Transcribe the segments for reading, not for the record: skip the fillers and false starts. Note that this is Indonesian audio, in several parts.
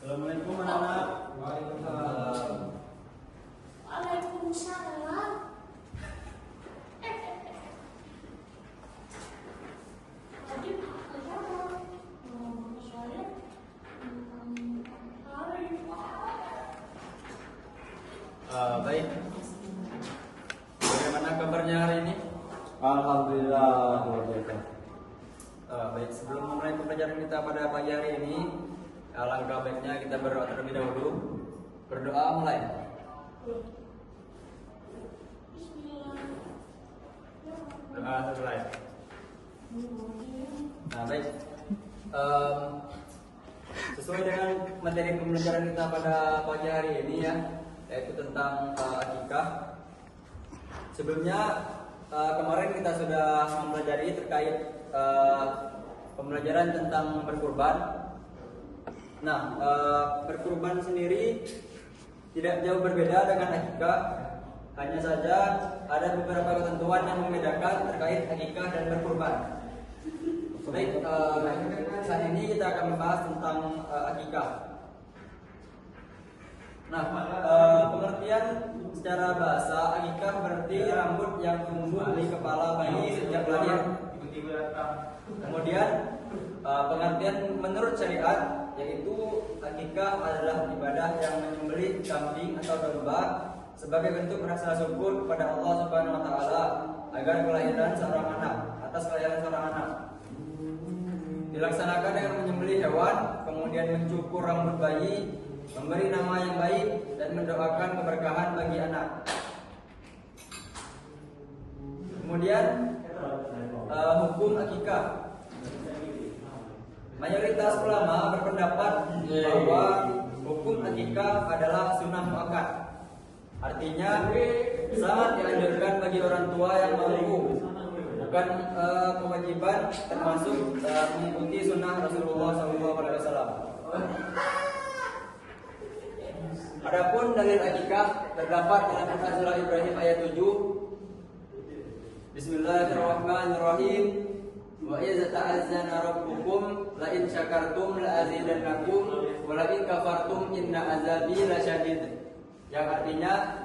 Assalamualaikum anak-anak. Waalaikumsalam. Waalaikumsalam. Tadi saya saya hari Baik. Bagaimana kabarnya hari ini? Alhamdulillah luar biasa. Baik, sebelum memulai pembelajaran kita pada pagi hari ini, alangkah baiknya kita berdoa terlebih dahulu. Berdoa mulai. Bismillah. Doa selesai. Nah, baik. Sesuai dengan materi pembelajaran kita pada pagi hari ini ya, yaitu tentang akikah. Sebelumnya kemarin kita sudah mempelajari terkait pembelajaran tentang berkurban. Nah, berkurban sendiri tidak jauh berbeda dengan akikah. Hanya saja ada beberapa ketentuan yang membedakan terkait akikah dan berkurban. Baik, saat ini kita akan membahas tentang akikah. Nah, pengertian secara bahasa akikah berarti rambut yang tumbuh di kepala bayi sejak lahir. Kemudian pengertian menurut syariat yaitu akikah adalah ibadah yang menyembelih kambing atau domba sebagai bentuk rasa syukur kepada Allah Subhanahu wa taala atas kelahiran seorang anak. Dilaksanakan dengan menyembelih hewan, kemudian mencukur rambut bayi, memberi nama yang baik dan mendoakan keberkahan bagi anak. Kemudian hukum akikah. Mayoritas ulama berpendapat bahwa hukum akikah adalah sunnah muakkad. Artinya sangat dianjurkan bagi orang tua yang mampu, bukan kewajiban, termasuk mengikuti sunnah Rasulullah SAW. Adapun dalil akikah terdapat dalam Quran surah Ibrahim ayat 7. Bismillahirrahmanirrahim. Wa idza ta'azzana rabbukum la in syakartum la azidannakum wa la in kafartum inna azabi lasyadid. Yang artinya,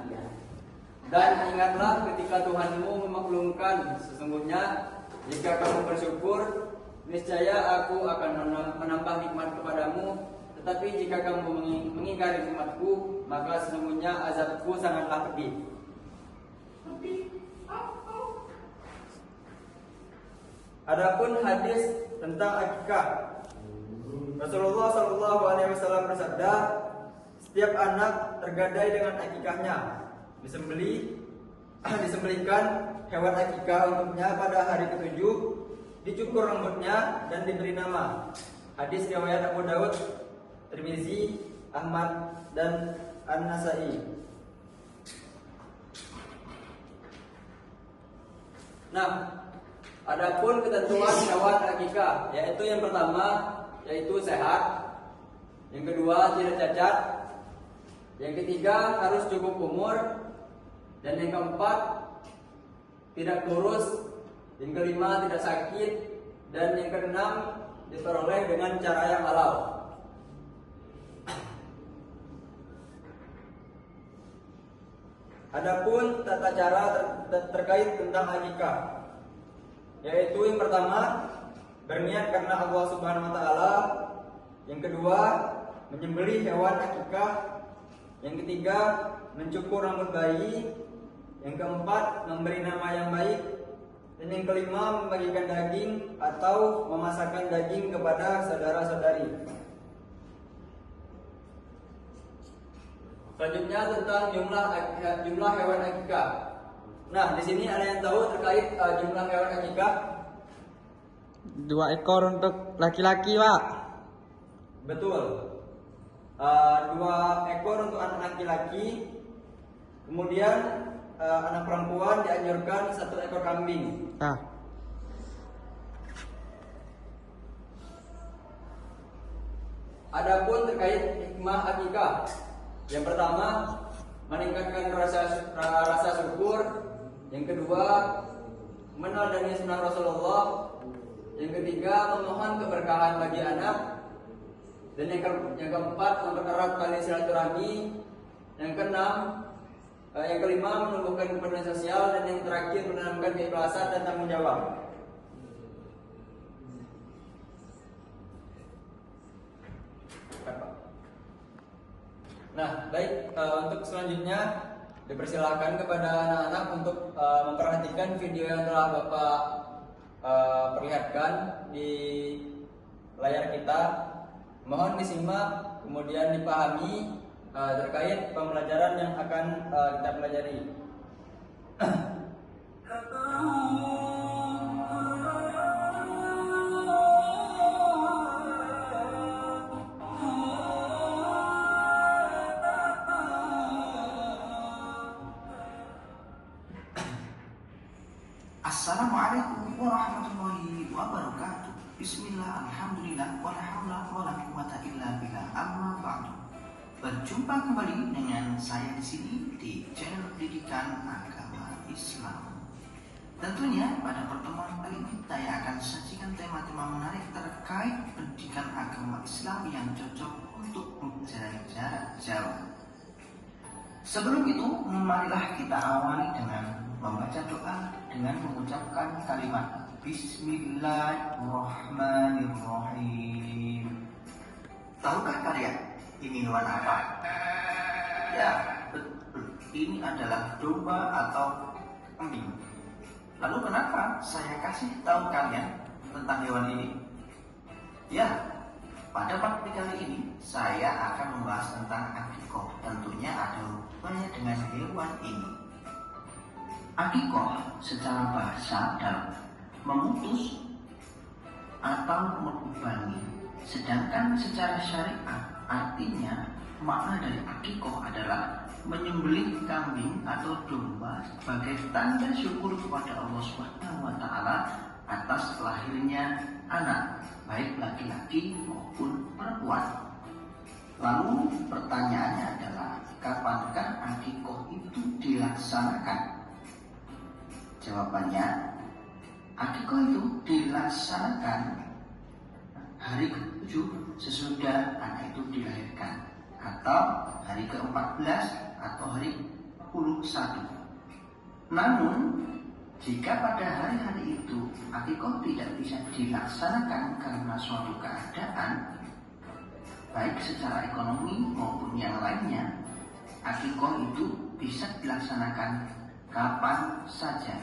dan ingatlah ketika Tuhanmu memaklumkan, sesungguhnya jika kamu bersyukur niscaya aku akan menambah nikmat kepadamu, tetapi jika kamu mengingkari nikmatku maka sesungguhnya azabku sangatlah pedih. Adapun hadis tentang akikah, Rasulullah SAW bersabda, setiap anak tergadai dengan akikahnya, disembelihkan hewan akikah untuknya pada hari ke-7, dicukur rambutnya dan diberi nama. Hadis riwayat Abu Daud, Tirmizi, Ahmad dan An-Nasai. Nah, adapun ketentuan hewan akikah, yaitu yang pertama yaitu sehat, yang kedua tidak cacat, yang ketiga harus cukup umur, dan yang keempat tidak kurus, yang kelima tidak sakit, dan yang keenam diperoleh dengan cara yang halal. Adapun tata cara terkait tentang akikah, yaitu yang pertama berniat karena Allah Subhanahu wa taala, yang kedua menyembelih hewan akikah, yang ketiga mencukur rambut bayi, yang keempat memberi nama yang baik, dan yang kelima membagikan daging atau memasakkan daging kepada saudara-saudari. Selanjutnya tentang jumlah hewan akikah. Nah, di sini ada yang tahu terkait jumlah hewan akikah? 2 ekor untuk laki-laki, Pak. Betul. 2 ekor untuk anak laki-laki. Kemudian anak perempuan dianjurkan 1 ekor kambing. Adapun terkait hikmah akikah, yang pertama meningkatkan rasa syukur, yang kedua meneladani sunnah Rasulullah, yang ketiga memohon keberkahan bagi anak, Dan yang keempat, mempererat tali silaturahmi. Yang keenam, yang kelima, menumbuhkan kepedulian sosial. Dan yang terakhir, menanamkan keikhlasan dan tanggung jawab. Nah, baik, untuk selanjutnya dipersilakan kepada anak-anak untuk memperhatikan video yang telah Bapak perlihatkan di layar kita. Mohon disimak, kemudian dipahami terkait pembelajaran yang akan kita pelajari. Assalamualaikum warahmatullahi wabarakatuh. Bismillah, alhamdulillah, wala haula wala quwwata illa billah. Amma ba'du. Berjumpa kembali dengan saya di sini di channel pendidikan agama Islam. Tentunya pada pertemuan kali ini saya akan sajikan tema-tema menarik terkait pendidikan agama Islam yang cocok untuk pembelajaran jarak jauh. Sebelum itu, marilah kita awali dengan membaca doa dengan mengucapkan kalimat Bismillahirrahmanirrahim. Tahukah kalian ini hewan apa? Ya, betul. Ini adalah domba atau kambing. Lalu kenapa saya kasih tahu kalian tentang hewan ini? Ya, pada materi kali ini saya akan membahas tentang akikoh. Tentunya ada hubungannya dengan hewan ini. Akikoh secara bahasa adalah memutus atau mengubangi. Sedangkan secara syariat artinya makna dari akikoh adalah menyembelih kambing atau domba sebagai tanda syukur kepada Allah SWT atas lahirnya anak, baik laki-laki maupun perempuan. Lalu pertanyaannya adalah, kapankah akikoh itu dilaksanakan? Jawabannya, akikoh itu dilaksanakan hari ke-7 sesudah anak itu dilahirkan, atau hari ke-14 atau hari ke-21. Namun, jika pada hari-hari itu akikoh tidak bisa dilaksanakan karena suatu keadaan, baik secara ekonomi maupun yang lainnya, akikoh itu bisa dilaksanakan kapan saja.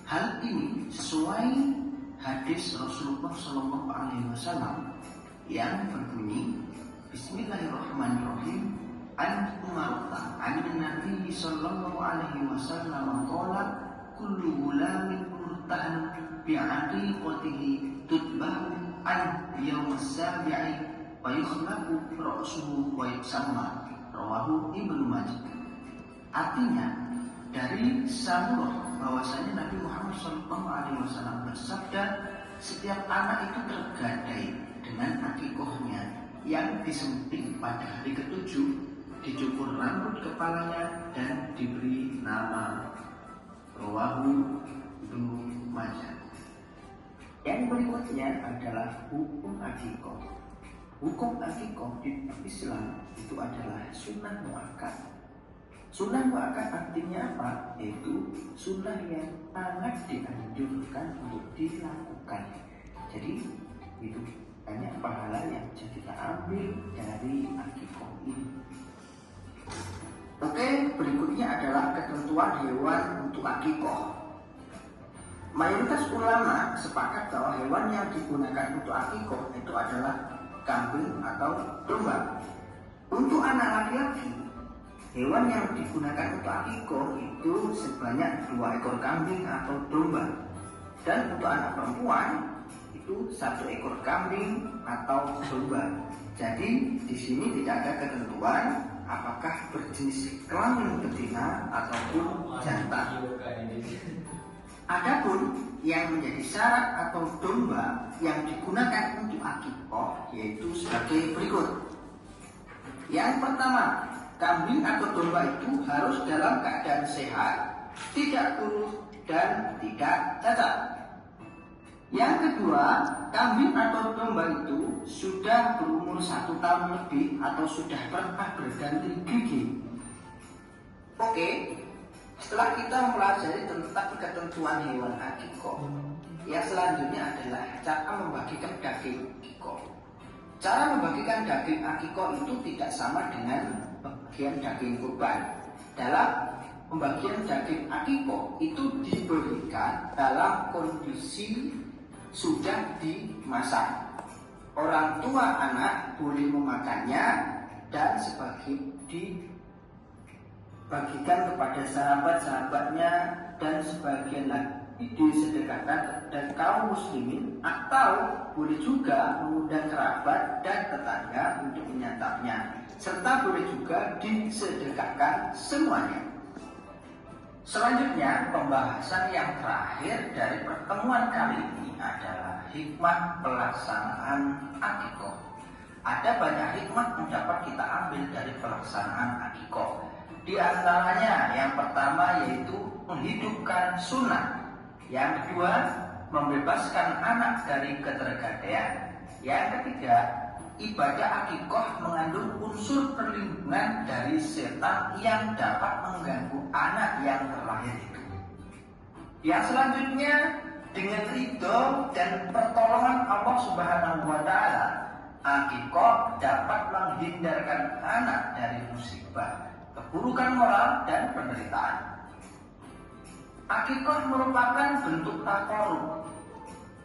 Hal ini sesuai hadis Rasulullah SAW yang berbunyi Bismillahirrahmanirrahim. An Umarta an Nabi sallallahu alaihi wasallam qala kullu gulamin murtahan bi'aqiqatihi tutbahu an yawm as-sabi'i wa yukhlaqu ra'suhu wa yusamma. Rawahu Ibnu Majah. Artinya, dari Samurah bahwasanya Nabi Muhammad SAW bersabda, setiap anak itu tergadai dengan akikohnya yang disembelih pada hari ke-7, dicukur rambut kepalanya dan diberi nama. Rawahu Ibnu Majah. Yang berikutnya adalah hukum akikoh. Hukum akikoh di Islam itu adalah sunnah muakkad. Sunnah muakkad artinya apa? Yaitu sunnah yang sangat dianjurkan untuk dilakukan. Jadi itu banyak pahala yang bisa kita ambil dari akikoh ini. Oke, berikutnya adalah ketentuan hewan untuk akikoh. Mayoritas ulama sepakat bahwa hewan yang digunakan untuk akikoh itu adalah kambing atau domba. Untuk anak laki-laki, hewan yang digunakan untuk akikoh itu sebanyak 2 ekor kambing atau domba. Dan untuk anak perempuan itu 1 ekor kambing atau domba. Jadi di sini tidak ada ketentuan apakah berjenis kelamin betina ataupun jantan. Adapun yang menjadi syarat atau domba yang digunakan untuk akikoh yaitu sebagai berikut. Yang pertama, kambing atau domba itu harus dalam keadaan sehat, tidak kurus dan tidak cacat. Yang kedua, kambing atau domba itu sudah berumur 1 tahun lebih atau sudah pernah berganti gigi. Oke, setelah kita mempelajari tentang ketentuan hewan akikoh, yang selanjutnya adalah cara membagikan daging akikoh. Cara membagikan daging akikoh itu tidak sama dengan bagian daging kurban. Dalam pembagian daging akikoh itu diberikan dalam kondisi sudah dimasak. Orang tua anak boleh memakannya dan sebagian dibagikan kepada sahabat-sahabatnya dan sebagian lagi disedekahkan dan kaum muslimin, atau boleh juga mengundang kerabat dan tetangga untuk menyantapnya, serta boleh juga disedekahkan semuanya. Selanjutnya, pembahasan yang terakhir dari pertemuan kali ini adalah hikmah pelaksanaan akikoh. Ada banyak hikmah yang dapat kita ambil dari pelaksanaan akikoh. Di antaranya, yang pertama yaitu menghidupkan sunnah. Yang kedua, membebaskan anak dari ketergadaian. Yang ketiga, ibadah akikoh mengandung unsur perlindungan dari setan yang dapat mengganggu anak yang terlahir itu. Yang selanjutnya, dengan ridho dan pertolongan Allah Subhanahu wa Ta'ala, akikoh dapat menghindarkan anak dari musibah, keburukan moral dan penderitaan. Akikoh merupakan bentuk taqarrub,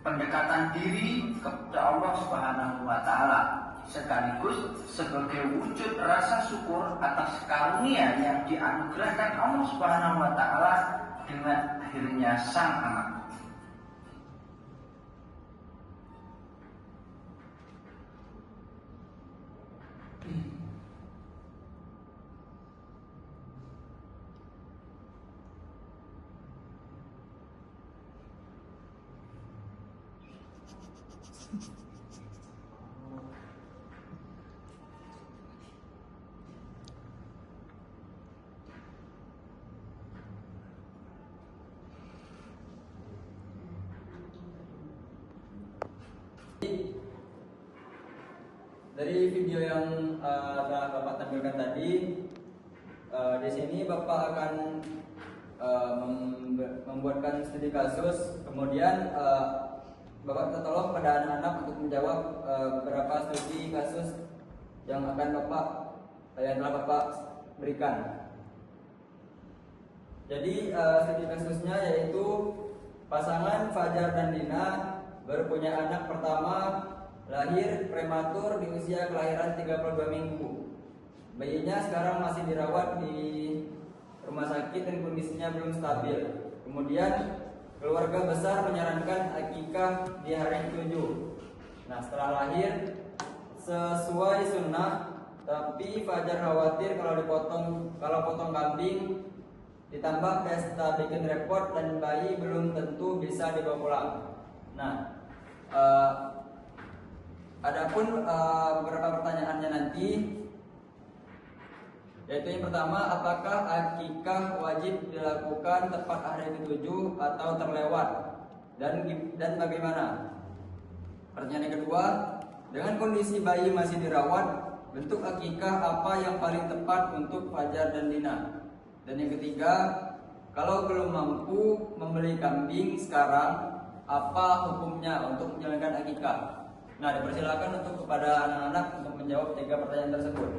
pendekatan diri kepada Allah Subhanahu wa Ta'ala, sekaligus sebagai wujud rasa syukur atas karunia yang dianugerahkan Allah Subhanahu wa Ta'ala dengan lahirnya sang anak. Dari video yang telah Bapak tampilkan tadi, di sini Bapak akan membuatkan studi kasus, kemudian Bapak minta tolong pada anak-anak untuk menjawab beberapa studi kasus yang akan yang telah Bapak berikan. Jadi studi kasusnya yaitu pasangan Fajar dan Dina berpunya anak pertama lahir prematur di usia kelahiran 32 minggu. Bayinya sekarang masih dirawat di rumah sakit dan kondisinya belum stabil. Kemudian keluarga besar menyarankan akikah di hari ke-7. Nah, setelah lahir sesuai sunnah, tapi Fajar khawatir kalau potong kambing ditambah pesta bikin repot dan bayi belum tentu bisa dibawa pulang. Nah, adapun beberapa pertanyaannya nanti, yaitu yang pertama, apakah akikah wajib dilakukan tepat hari ke-7 atau terlewat, dan bagaimana? Pertanyaan yang kedua, dengan kondisi bayi masih dirawat, bentuk akikah apa yang paling tepat untuk Fajar dan Dina? Dan yang ketiga, kalau belum mampu membeli kambing sekarang, apa hukumnya untuk menjalankan akikah? Nah, dipersilakan untuk kepada anak-anak untuk menjawab 3 pertanyaan tersebut.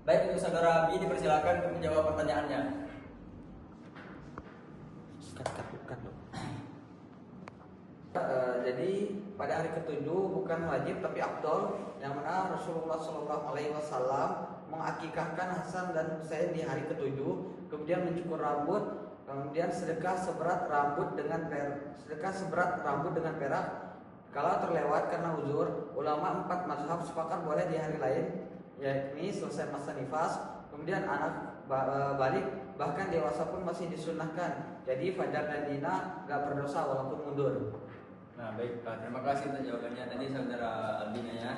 Baik, untuk saudara Abi dipersilakan untuk menjawab pertanyaannya. Jadi pada hari ke-7 bukan wajib tapi afdol, yang mana Rasulullah SAW mengakikahkan Hasan dan Husain di hari ke-7, kemudian mencukur rambut, kemudian sedekah seberat rambut dengan perak. Kalau terlewat karena uzur, ulama 4 mazhab sepakat boleh di hari lain, yakni selesai masa nifas, kemudian anak balik, bahkan dewasa pun masih disunahkan. Jadi Fajar dan Dina gak berdosa walaupun mundur. Nah, baik, terima kasih untuk jawabannya tadi saudara Albina ya.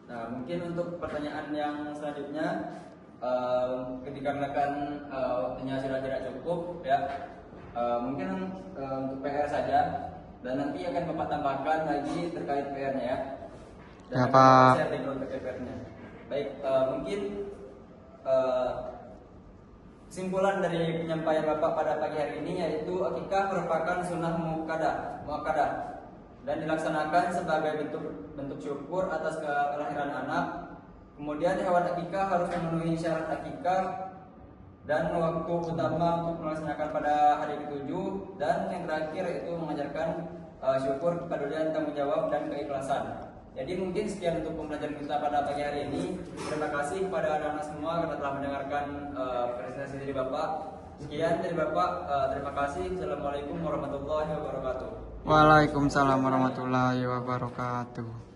Nah, mungkin untuk pertanyaan yang selanjutnya, ketika menekan waktunya sudah tidak cukup ya, Mungkin untuk PR saja, dan nanti akan Bapak tambahkan lagi terkait PR-nya ya. Dan Ya, akan Pak. Bapak share di grup PR-nya. Baik, mungkin kesimpulan dari penyampaian Bapak pada pagi hari ini yaitu akikah merupakan sunnah muakkadah dan dilaksanakan sebagai bentuk syukur atas kelahiran anak. Kemudian hewan akikah harus memenuhi syarat akikah dan waktu utama untuk melaksanakan pada hari ke-7, dan yang terakhir itu mengajarkan syukur, kepedulian, tanggung jawab, dan keikhlasan. Jadi mungkin sekian untuk pembelajaran kita pada pagi hari ini. Terima kasih kepada anak-anak semua karena telah mendengarkan presentasi dari Bapak. Sekian dari Bapak, terima kasih. Assalamualaikum warahmatullahi wabarakatuh. Waalaikumsalam warahmatullahi wabarakatuh.